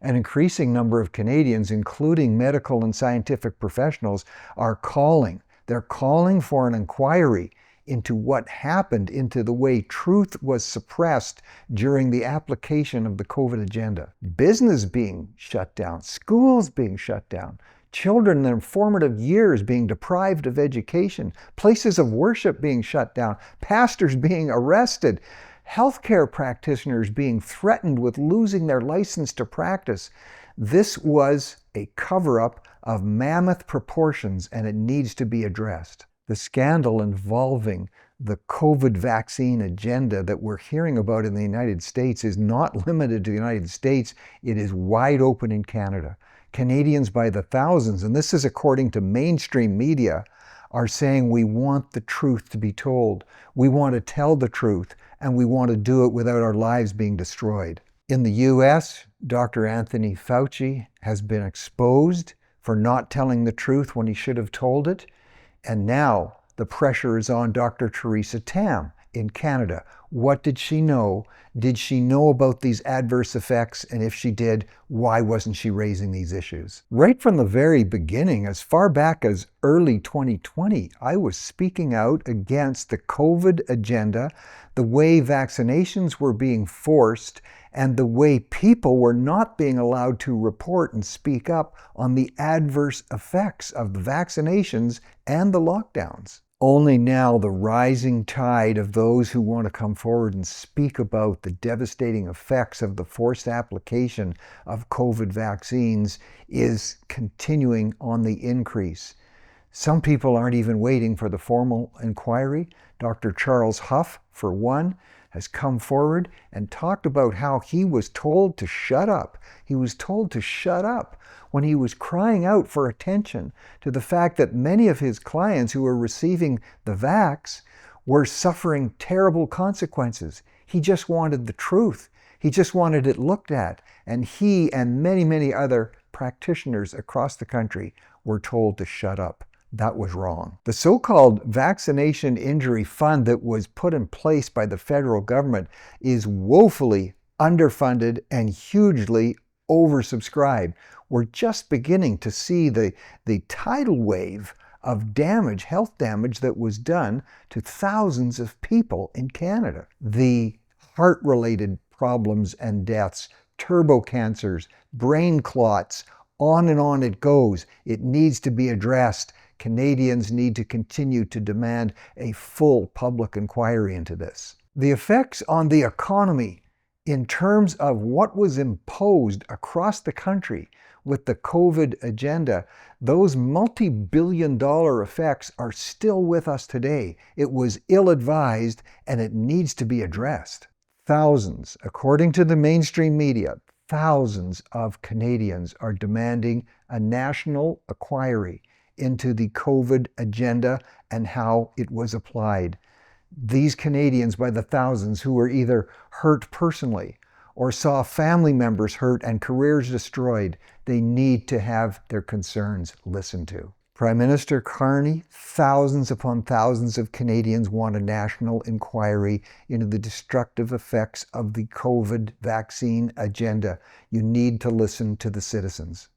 An increasing number of Canadians, including medical and scientific professionals, are calling. They're calling for an inquiry into what happened, into the way truth was suppressed during the application of the COVID agenda. Business being shut down, schools being shut down, children in their formative years being deprived of education, places of worship being shut down, pastors being arrested, healthcare practitioners being threatened with losing their license to practice. This was a cover-up of mammoth proportions, and it needs to be addressed. The scandal involving the COVID vaccine agenda that we're hearing about in the United States is not limited to the United States. It is wide open in Canada. Canadians by the thousands, and this is according to mainstream media, are saying we want the truth to be told. We want to tell the truth, and we want to do it without our lives being destroyed. In the US, Dr. Anthony Fauci has been exposed for not telling the truth when he should have told it. And now the pressure is on Dr. Theresa Tam in Canada. What did she know? Did she know about these adverse effects? And if she did, why wasn't she raising these issues? Right from the very beginning, as far back as early 2020, I was speaking out against the COVID agenda, the way vaccinations were being forced, and the way people were not being allowed to report and speak up on the adverse effects of the vaccinations and the lockdowns. Only now the rising tide of those who want to come forward and speak about the devastating effects of the forced application of COVID vaccines is continuing on the increase. Some people aren't even waiting for the formal inquiry. Dr. Charles Huff, for one, has come forward and talked about how he was told to shut up. He was told to shut up when he was crying out for attention to the fact that many of his clients who were receiving the vax were suffering terrible consequences. He just wanted the truth. He just wanted it looked at. And he and many, many other practitioners across the country were told to shut up. That was wrong. The so-called Vaccination Injury Fund that was put in place by the federal government is woefully underfunded and hugely oversubscribed. We're just beginning to see the tidal wave of damage, health damage, that was done to thousands of people in Canada. The heart-related problems and deaths, turbo cancers, brain clots, on and on it goes. It needs to be addressed. Canadians need to continue to demand a full public inquiry into this. The effects on the economy in terms of what was imposed across the country with the COVID agenda, those multi-billion-dollar effects are still with us today. It was ill-advised and it needs to be addressed. Thousands, according to the mainstream media, thousands of Canadians are demanding a national inquiry into the COVID agenda and how it was applied. These Canadians by the thousands who were either hurt personally or saw family members hurt and careers destroyed, they need to have their concerns listened to. Prime Minister Carney, thousands upon thousands of Canadians want a national inquiry into the destructive effects of the COVID vaccine agenda. You need to listen to the citizens.